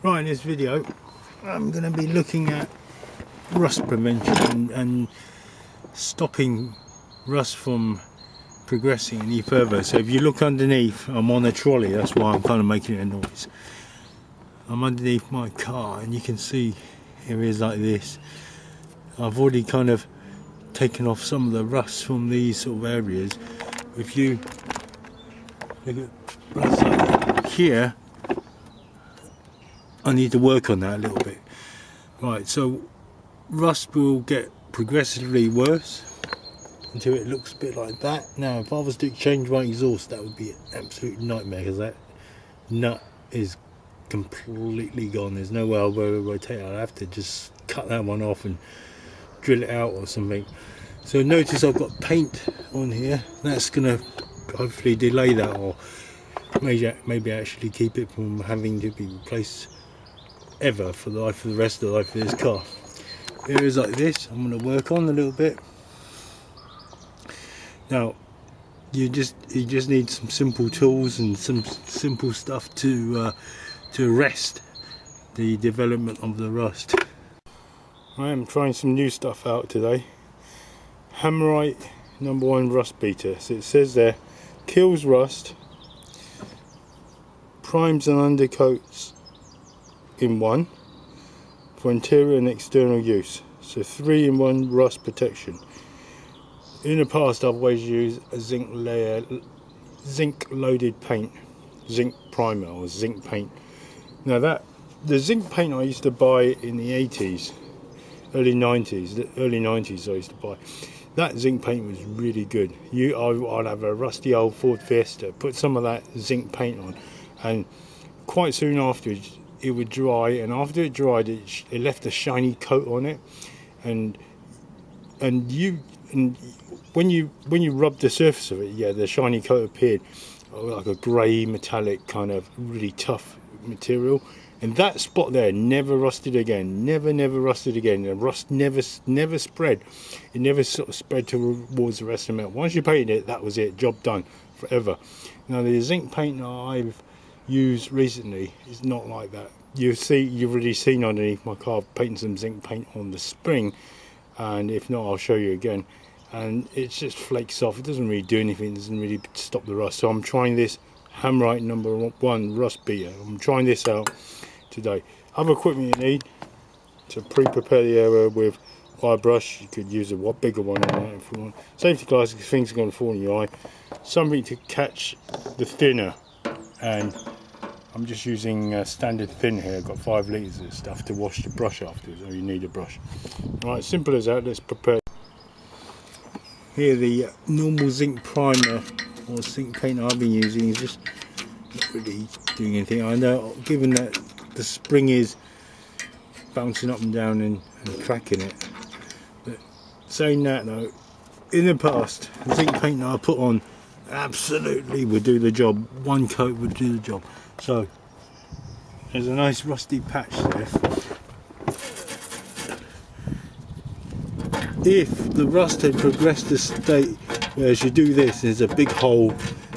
Right, in this video I'm going to be looking at rust prevention and stopping rust from progressing any further. So if you look underneath, I'm on a trolley, that's why I'm kind of making a noise. I'm underneath my car and you can see areas like this. I've already kind of taken off some of the rust from these sort of areas. If you look at rust like here, I need to work on that a little bit. Right, so rust will get progressively worse until it looks a bit like that. Now if I was to change my exhaust, that would be an absolute nightmare because that nut is completely gone. There's no way I'll be able to rotate it. I'll have to just cut that one off and drill it out or something. So notice I've got paint on here. That's going to hopefully delay that, or maybe actually keep it from having to be replaced ever for the rest of the life of this car. Areas like this I'm going to work on a little bit. Now you just need some simple tools and some simple stuff to arrest the development of the rust. I am trying some new stuff out today. Hammerite No.1 Rust Beater. So it says there, kills rust, primes and undercoats in one for interior and external use. So 3-in-1 rust protection. In the past I've always used a zinc loaded paint, zinc primer or zinc paint. Now the zinc paint I used to buy in the 80s, early 90s I used to buy. That zinc paint was really good. I'd have a rusty old Ford Fiesta, put some of that zinc paint on, and quite soon afterwards it would dry, and after it dried it left a shiny coat on it, and when you rubbed the surface of it, yeah, the shiny coat appeared like a grey metallic kind of really tough material. And that spot there never rusted again, never rusted again. The rust never spread. It never sort of spread towards the rest of the metal. Once you painted it, that was it, job done, forever. Now the zinc paint that I've used recently is not like that. You've already seen underneath my car, I've painted some zinc paint on the spring, and if not I'll show you again. And it just flakes off. It doesn't really do anything, it doesn't really stop the rust. So I'm trying this Hammerite No.1 Rust Beater. I'm trying this out today. Other equipment you need to pre-prepare the area with wire brush. You could use a bigger one on that if you want. Safety glasses, things are going to fall in your eye. Something to catch the thinner, and I'm just using standard thin here. I've got 5 litres of stuff to wash the brush afterwards, or you need a brush. Alright, simple as that. Let's prepare. Here the normal zinc primer or zinc paint I've been using is just not really doing anything. I know, given that the spring is bouncing up and down and cracking it. But saying that though, in the past, the zinc paint that I put on absolutely would do the job. One coat would do the job. So there's a nice rusty patch there. If the rust had progressed to state where as you do this, there's a big hole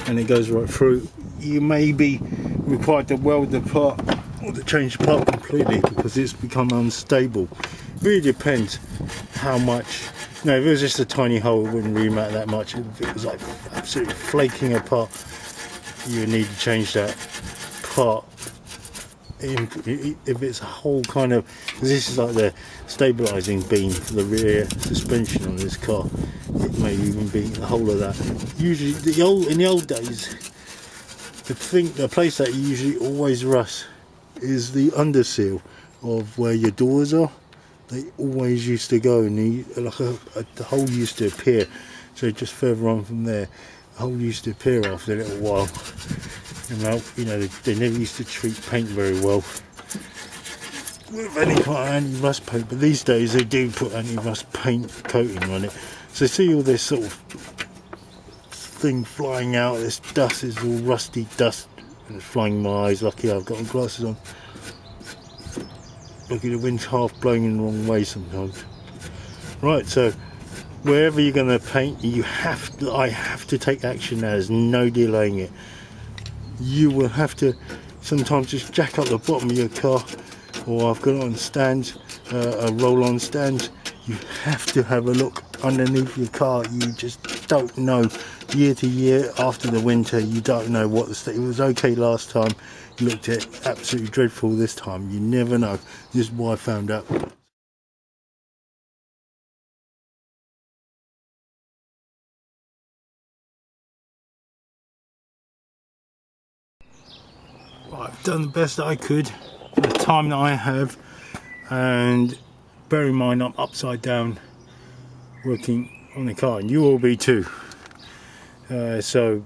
and it goes right through, you may be required to weld the part or to change the part completely because it's become unstable. It really depends how much. No, if it was just a tiny hole, it wouldn't really matter that much. If it was like absolutely flaking apart, you would need to change that part. If it's a whole kind of, this is like the stabilising beam for the rear suspension on this car, it may even be the whole of that. Usually in the old days, the place that usually always rusts is the underseal of where your doors are. They always used to go, and the hole used to appear. So just further on from there, the hole used to appear after a little while. And you know, they never used to treat paint very well with any kind of anti-rust paint, but these days they do put anti-rust paint coating on it. So see all this sort of thing flying out, this dust is all rusty dust, and it's flying in my eyes. Lucky I've got my glasses on. Look at the wind's half blowing in the wrong way sometimes. Right, so wherever you're going to paint, I have to take action now. There's no delaying it. You will have to sometimes just jack up the bottom of your car, or I've got it on stands, a roll-on stand. You have to have a look underneath your car. You just don't know, year to year after the winter, you don't know what the state. It was okay last time, you looked at absolutely dreadful this time. You never know. This is why I found out. Right, I've done the best I could for the time that I have, and bear in mind I'm upside down working on the car, and you will be too. So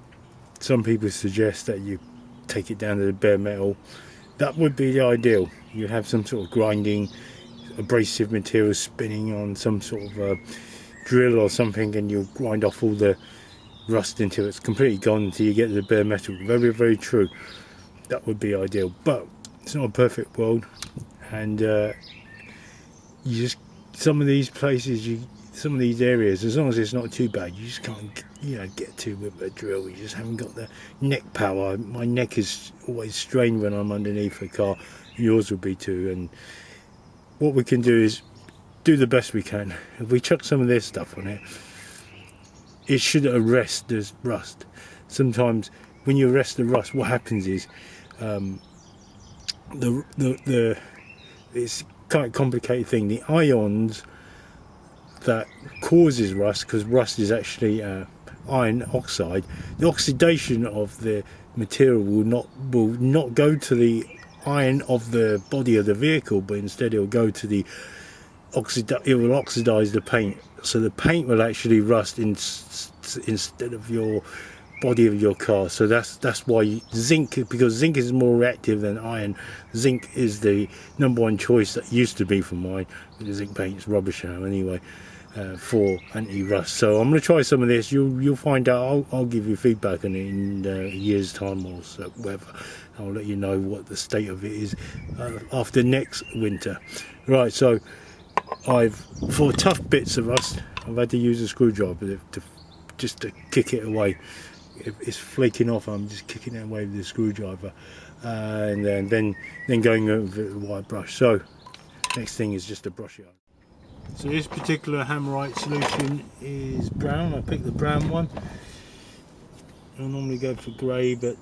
some people suggest that you take it down to the bare metal. That would be the ideal. You have some sort of grinding, abrasive material spinning on some sort of drill or something, and you'll grind off all the rust until it's completely gone, until you get to the bare metal. Very, very true. That would be ideal, but it's not a perfect world, and you just, some of these places, some of these areas, as long as it's not too bad, you just can't, you know, get to with a drill. You just haven't got the neck power. My neck is always strained when I'm underneath a car. Yours will be too. And what we can do is do the best we can. If we chuck some of this stuff on it, it should arrest this rust. Sometimes when you arrest the rust, what happens is it's quite a complicated thing. The ions that causes rust, because rust is actually iron oxide, the oxidation of the material will not go to the iron of the body of the vehicle, but instead it will go to the it will oxidize the paint, so the paint will actually rust instead of your body of your car. So that's why zinc, because zinc is more reactive than iron. Zinc is the #1 choice that used to be for mine, but the zinc paint is rubbish now anyway, for anti-rust. So I'm going to try some of this. You'll find out. I'll give you feedback on it in a year's time or so, whatever. I'll let you know what the state of it is after next winter. Right, so for tough bits of rust, I've had to use a screwdriver just to kick it away. If it's flaking off, I'm just kicking it away with the screwdriver, and then going over it with a white brush. So next thing is just to brush it up. So this particular Hammerite solution is brown. I picked the brown one. I normally go for grey, but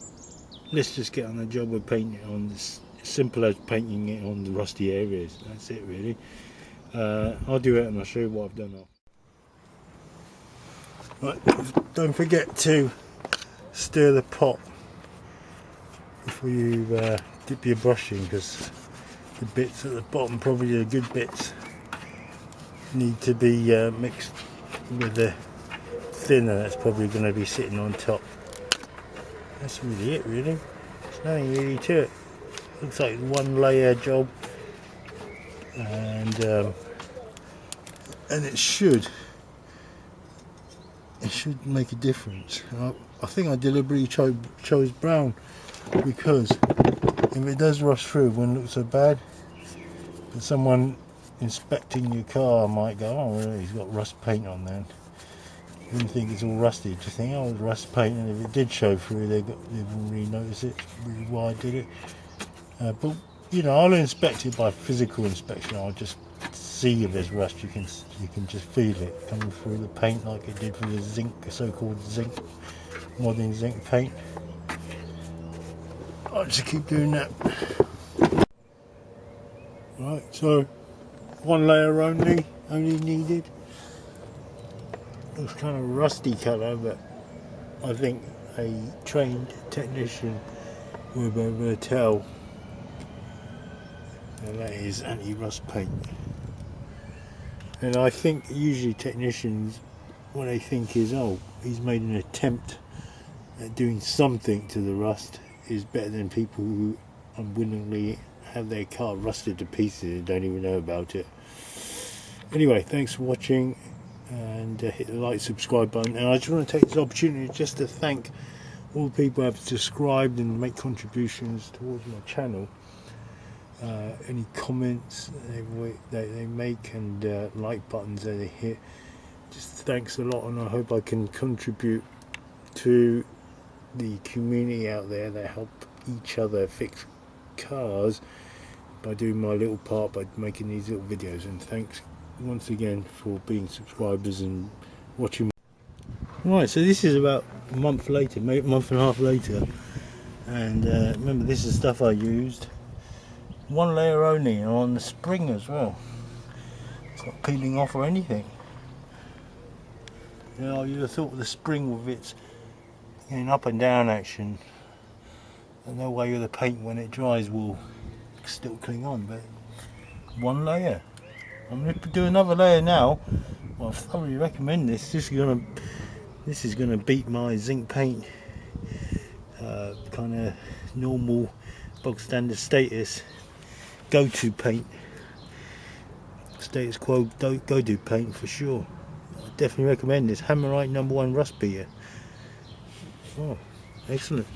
let's just get on the job with painting it on this, simple as painting it on the rusty areas. That's it really. I'll do it and I'll show you what I've done. Right, don't forget to stir the pot before you dip your brush in, because the bits at the bottom, probably the good bits, need to be mixed with the thinner that's probably going to be sitting on top. That's really it really. There's nothing really to it. Looks like one layer job, and it should make a difference. I think I deliberately chose brown, because if it does rust through, it wouldn't look so bad. But someone inspecting your car might go, oh really, he's got rust paint on there. You wouldn't think it's all rusty, just think, oh, it's rust paint, and if it did show through, they wouldn't really notice it. That's really why I did it. But you know, I'll inspect it by physical inspection. I'll just see if there's rust. You can just feel it coming through the paint, like it did for the zinc, so-called zinc, modern zinc paint. I'll just keep doing that. Right, so one layer only needed. Looks kind of rusty colour, but I think a trained technician will be able to tell. And that is anti-rust paint. And I think usually technicians, what they think is, oh, he's made an attempt at doing something to the rust, is better than people who unwillingly have their car rusted to pieces and don't even know about it. Anyway, thanks for watching, and hit the like, subscribe button. And I just want to take this opportunity just to thank all the people who have subscribed and make contributions towards my channel. Any comments they make, and like buttons that they hit, just thanks a lot, and I hope I can contribute to the community out there that help each other fix cars by doing my little part by making these little videos. And thanks once again for being subscribers and watching. Right, so this is about a month later, maybe a month and a half later, and remember, this is stuff I used. One layer only on the spring as well. It's not peeling off or anything. You know, you'd have thought the spring with its up and down action, and no way with the paint when it dries will still cling on, but one layer. I'm going to do another layer now. Well, I thoroughly recommend this. This is gonna beat my zinc paint kind of normal bog standard status go-to paint, status quo go-to paint for sure. I definitely recommend this Hammerite No.1 Rust Beater. Oh, excellent.